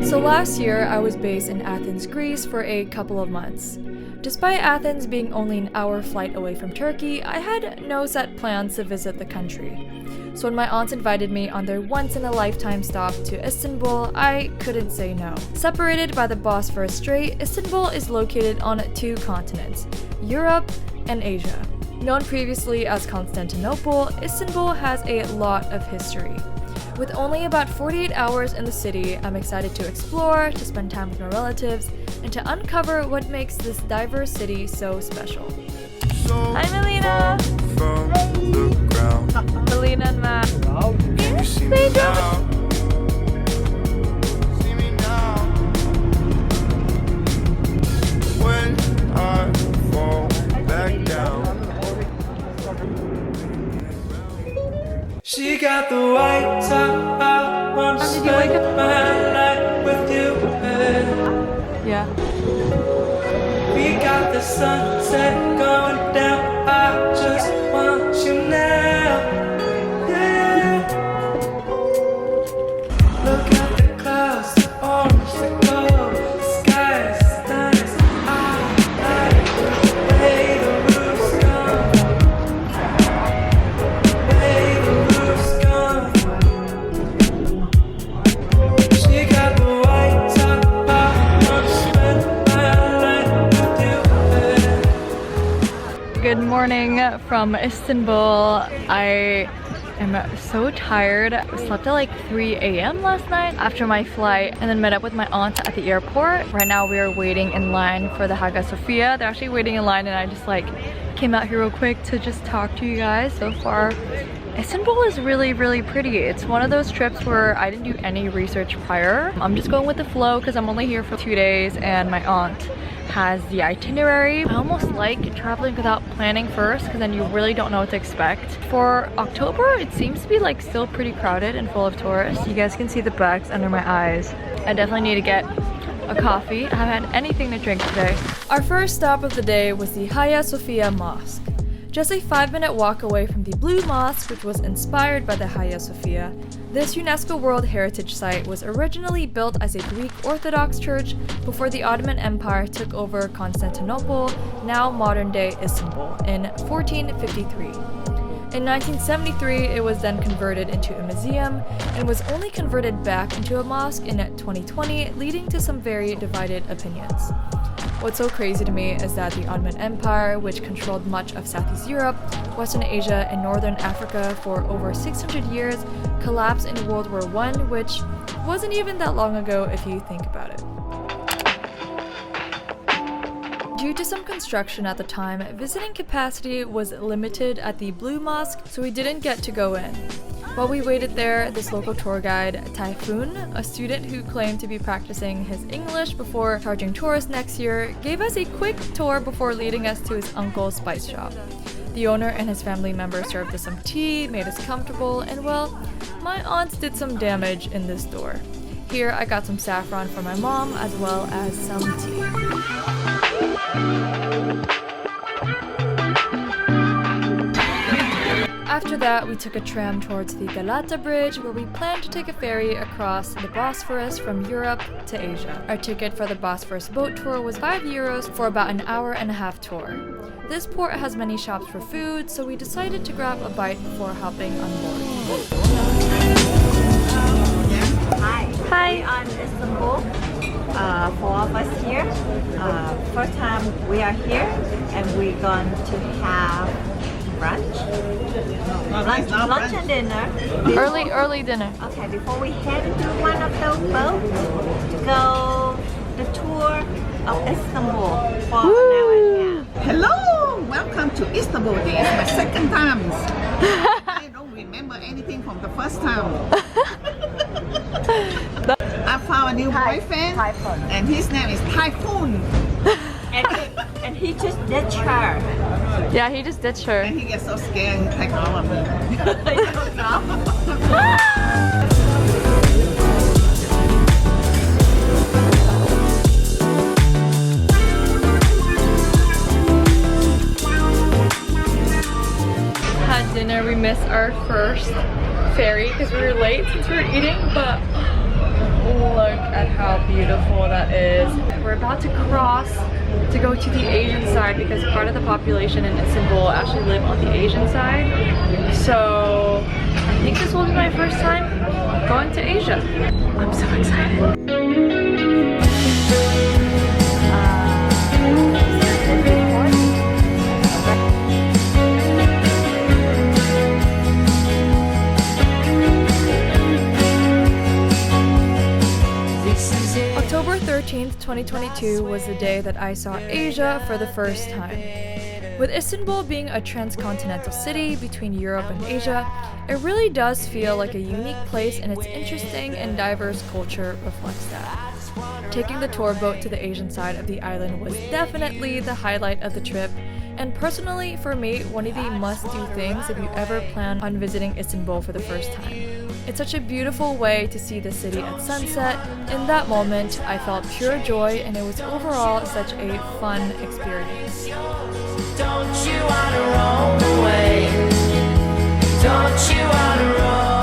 So last year, I was based in Athens, Greece for a couple of months. Despite Athens being only an hour flight away from Turkey, I had no set plans to visit the country. So when my aunts invited me on their once-in-a-lifetime stop to Istanbul, I couldn't say no. Separated by the Bosphorus Strait, Istanbul is located on two continents, Europe and Asia. Known previously as Constantinople, Istanbul has a lot of history. With only about 48 hours in the city, I'm excited to explore, to spend time with my relatives, and to uncover what makes this diverse city so special. Hi Melina! Melina and Matt. Can you see me now? See me now. When I fall back down. She got the white top. I want to spend my life with you. Yeah. We got the sunset going down. I just want you now. Yeah. Look at the clouds, the orange, the gold, the sky is nice. I like the way the roof's gone. Way the roof's gone. She got the white top. I want to spend my life with you. Good morning from Istanbul. I am so tired. I slept at like 3 a.m. last night after my flight and then met up with my aunt at the airport. Right now we are waiting in line for the Hagia Sophia. They're actually waiting in line and I just like came out here real quick to just talk to you guys. So far, Istanbul is really pretty. It's one of those trips where I didn't do any research prior. I'm just going with the flow because I'm only here for 2 days and my aunt has the itinerary. I almost like traveling without planning first because then you really don't know what to expect. For October, it seems to be like still pretty crowded and full of tourists. You guys can see the bags under my eyes. I definitely need to get a coffee. I haven't had anything to drink today. Our first stop of the day was the Hagia Sophia Mosque. Just a 5-minute walk away from the Blue Mosque, which was inspired by the Hagia Sophia, this UNESCO World Heritage Site was originally built as a Greek Orthodox church before the Ottoman Empire took over Constantinople, now modern-day Istanbul, in 1453. In 1973, it was then converted into a museum and was only converted back into a mosque in 2020, leading to some very divided opinions. What's so crazy to me is that the Ottoman Empire, which controlled much of Southeast Europe, Western Asia, and Northern Africa for over 600 years, collapsed in World War I, which wasn't even that long ago if you think about it. Due to some construction at the time, visiting capacity was limited at the Blue Mosque, so we didn't get to go in. While we waited there, this local tour guide, Typhoon, a student who claimed to be practicing his English before charging tourists next year, gave us a quick tour before leading us to his uncle's spice shop. The owner and his family members served us some tea, made us comfortable, and well, my aunts did some damage in this store. Here I got some saffron for my mom as well as some tea. After that, we took a tram towards the Galata Bridge, where we planned to take a ferry across the Bosphorus from Europe to Asia. Our ticket for the Bosphorus boat tour was €5 for about an hour-and-a-half tour. This port has many shops for food, so we decided to grab a bite before hopping on board. Hi, I'm Istanbul. 4 of us here. First time we are here, and we're going to have brunch. Lunch and dinner. Early dinner. Okay, before we head to one of those boats to go the tour of Istanbul for an hour and a half. Hello! Welcome to Istanbul. This is my second time. I don't remember anything from the first time. I found a new boyfriend, Typhoon. and his name is Typhoon. And he just ditched her. Yeah, he just ditched her. And he gets so scared and takes all of me. Had dinner, we missed our first ferry because we were late since we were eating, but look at beautiful that is. We're about to cross to go to the Asian side because part of the population in Istanbul actually live on the Asian side. So I think this will be my first time going to Asia. I'm so excited. October 13th, 2022 was the day that I saw Asia for the first time. With Istanbul being a transcontinental city between Europe and Asia, it really does feel like a unique place, and its interesting and diverse culture reflects that. Taking the tour boat to the Asian side of the island was definitely the highlight of the trip, and personally for me, one of the must-do things if you ever plan on visiting Istanbul for the first time. It's such a beautiful way to see the city at sunset. In that moment, I felt pure joy, and it was overall such a fun experience. Don't you wanna roll away? Don't you wanna roll?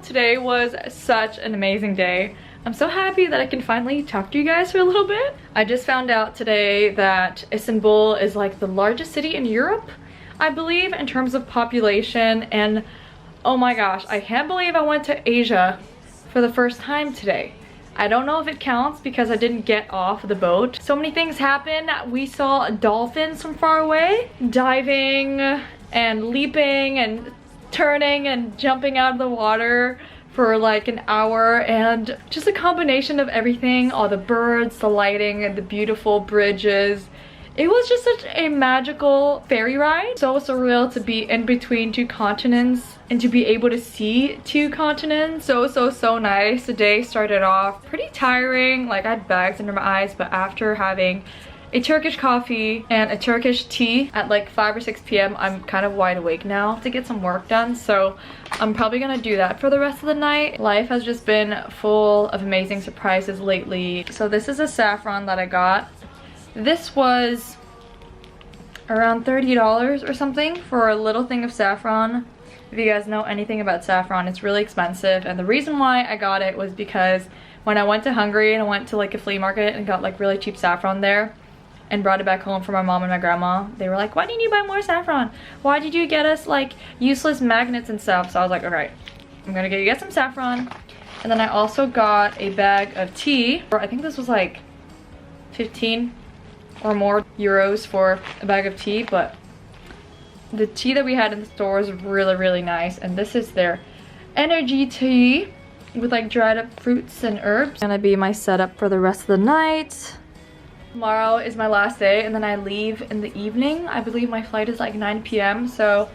Today was such an amazing day. I'm so happy that I can finally talk to you guys for a little bit. I just found out today that Istanbul is like the largest city in Europe, I believe, in terms of population, and oh my gosh, I can't believe I went to Asia for the first time today. I don't know if it counts because I didn't get off the boat. So many things happened. We saw dolphins from far away, diving and leaping and turning and jumping out of the water for like an hour, and just a combination of everything, all the birds, the lighting, and the beautiful bridges. It was just such a magical ferry ride. So surreal to be in between two continents and to be able to see two continents. So nice. The day started off pretty tiring. Like I had bags under my eyes, but after having a Turkish coffee and a Turkish tea at like 5 or 6 p.m. I'm kind of wide awake now to get some work done. So I'm probably gonna do that for the rest of the night. Life has just been full of amazing surprises lately. So this is a saffron that I got. This was around $30 or something for a little thing of saffron. If you guys know anything about saffron, it's really expensive, and the reason why I got it was because when I went to Hungary and I went to like a flea market and got like really cheap saffron there and brought it back home for my mom and my grandma, they were like, why didn't you buy more saffron? Why did you get us like useless magnets and stuff? So I was like, okay, I'm gonna get some saffron. And then I also got a bag of tea. I think this was like 15 or more euros for a bag of tea, but the tea that we had in the store was really nice. And this is their energy tea with like dried up fruits and herbs. Gonna be my setup for the rest of the night. Tomorrow is my last day, and then I leave in the evening. I believe my flight is like 9 p.m. so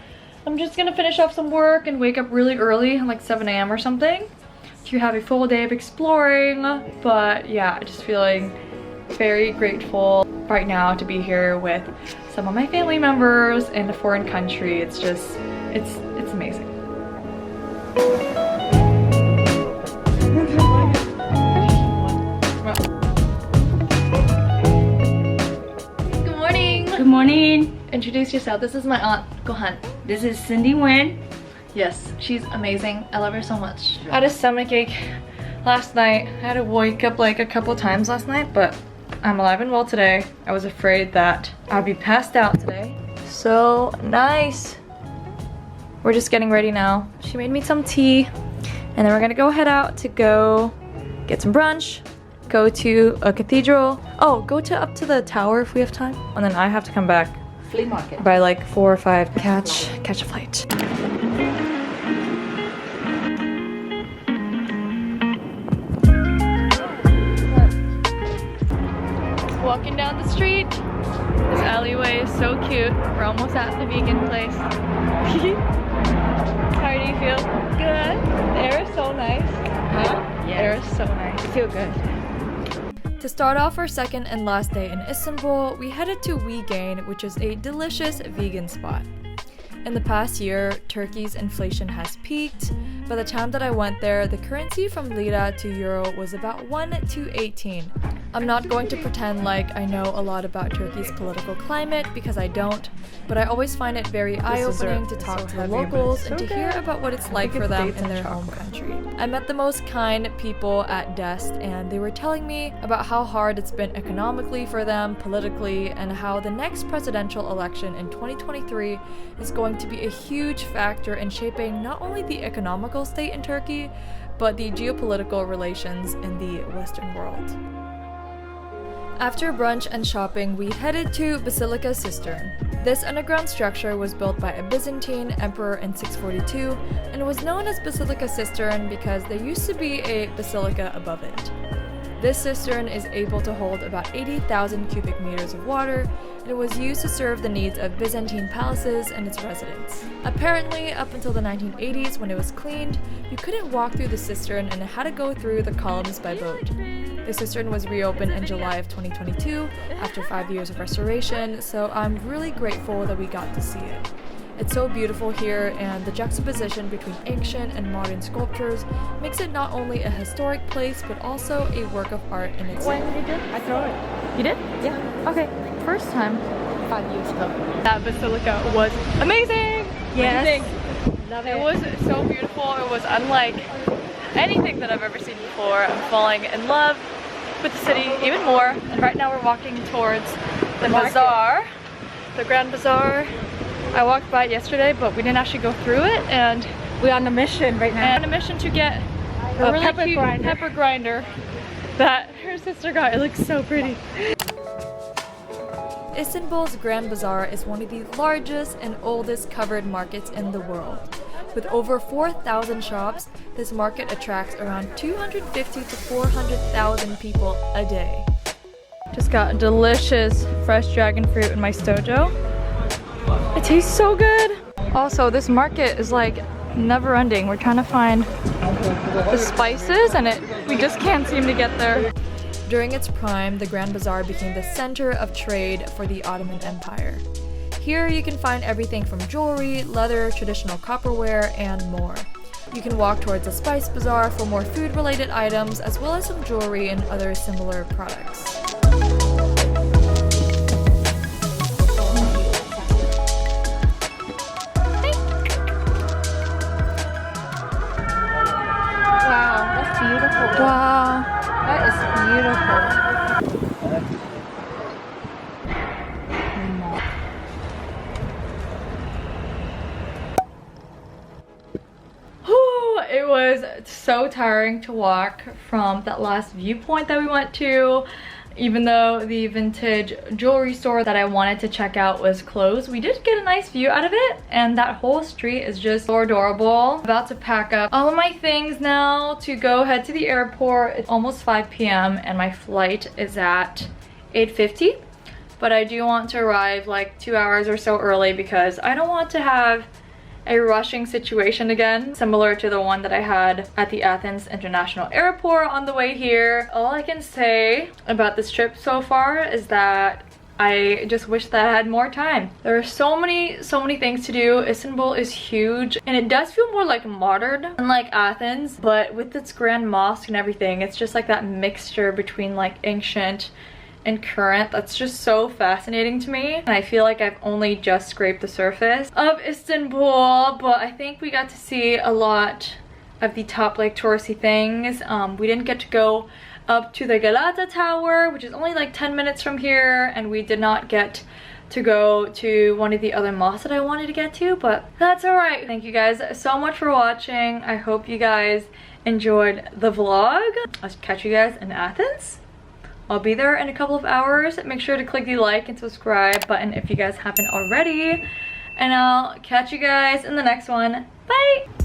I'm just gonna finish off some work and wake up really early, like 7 a.m. or something, to have a full day of exploring. But yeah, just feeling very grateful right now to be here with some of my family members in a foreign country. It's just, it's amazing. Good morning. Good morning. Introduce yourself. This is my aunt, Gohan. This is Cindy Wen. Yes, she's amazing. I love her so much. I had a stomachache last night. I had to wake up like a couple times last night, but I'm alive and well today. I was afraid that I'd be passed out today. So nice. We're just getting ready now. She made me some tea, and then we're gonna go head out to go get some brunch, go to a cathedral. Oh, go up to the tower if we have time. And then I have to come back Flea market. by like 4 or 5. Catch a flight. Walking down the street. This alleyway is so cute. We're almost at the vegan place. How do you feel? Good. The air is so nice. Huh? The air is so nice. I feel good. To start off our second and last day in Istanbul, we headed to Vegan, which is a delicious vegan spot. In the past year, Turkey's inflation has peaked. By the time that I went there, the currency from lira to euro was about 1 to 18. I'm not going to pretend like I know a lot about Turkey's political climate because I don't, but I always find it very eye-opening to talk to the locals and to hear about what it's like for them in their home country. I met the most kind people at Dest, and they were telling me about how hard it's been economically for them, politically, and how the next presidential election in 2023 is going to be a huge factor in shaping not only the economical state in Turkey, but the geopolitical relations in the Western world. After brunch and shopping, we headed to Basilica Cistern. This underground structure was built by a Byzantine emperor in 642 and was known as Basilica Cistern because there used to be a basilica above it. This cistern is able to hold about 80,000 cubic meters of water, and it was used to serve the needs of Byzantine palaces and its residents. Apparently, up until the 1980s when it was cleaned, you couldn't walk through the cistern and had to go through the columns by boat. The cistern was reopened in July of 2022 after 5 years of restoration, so I'm really grateful that we got to see it. It's so beautiful here, and the juxtaposition between ancient and modern sculptures makes it not only a historic place, but also a work of art in itself. When did you do? I throw it. You did? Yeah. Okay, first time. 5 years ago. That basilica was amazing! Yes. Love it. It was so beautiful. It was unlike anything that I've ever seen before. I'm falling in love with the city even more. And right now we're walking towards the Bazaar, the Grand Bazaar. I walked by it yesterday, but we didn't actually go through it, and We're on a mission right now. on a mission to get a really pepper cute grinder. pepper grinder that her sister got. It looks so pretty. Istanbul's Grand Bazaar is one of the largest and oldest covered markets in the world. With over 4,000 shops, this market attracts around 250 to 400,000 people a day. Just got delicious fresh dragon fruit in my stojo. It tastes so good. Also, this market is like never ending. We're trying to find the spices and we just can't seem to get there. During its prime, the Grand Bazaar became the center of trade for the Ottoman Empire. Here you can find everything from jewelry, leather, traditional copperware, and more. You can walk towards the Spice Bazaar for more food-related items, as well as some jewelry and other similar products. Wow, that's beautiful. Wow. That is beautiful. It was so tiring to walk from that last viewpoint that we went to. Even though the vintage jewelry store that I wanted to check out was closed, we did get a nice view out of it, and that whole street is just so adorable. About to pack up all of my things now to go head to the airport. It's almost 5 p.m. and my flight is at 8:50, but I do want to arrive like 2 hours or so early because I don't want to have a rushing situation again, similar to the one that I had at the Athens International Airport on the way here. All I can say about this trip so far is that I just wish that I had more time. There are so many things to do. Istanbul is huge, and it does feel more like modern, unlike Athens, but with its grand mosque and everything, it's just like that mixture between like ancient and current that's just so fascinating to me. And I feel like I've only just scraped the surface of Istanbul, but I think we got to see a lot of the top like touristy things. We didn't get to go up to the Galata Tower, which is only like 10 minutes from here, and we did not get to go to one of the other mosques that I wanted to get to, but that's all right. Thank you guys so much for watching. I hope you guys enjoyed the vlog. I'll catch you guys in Athens. I'll be there in a couple of hours. Make sure to click the like and subscribe button if you guys haven't already. And I'll catch you guys in the next one. Bye!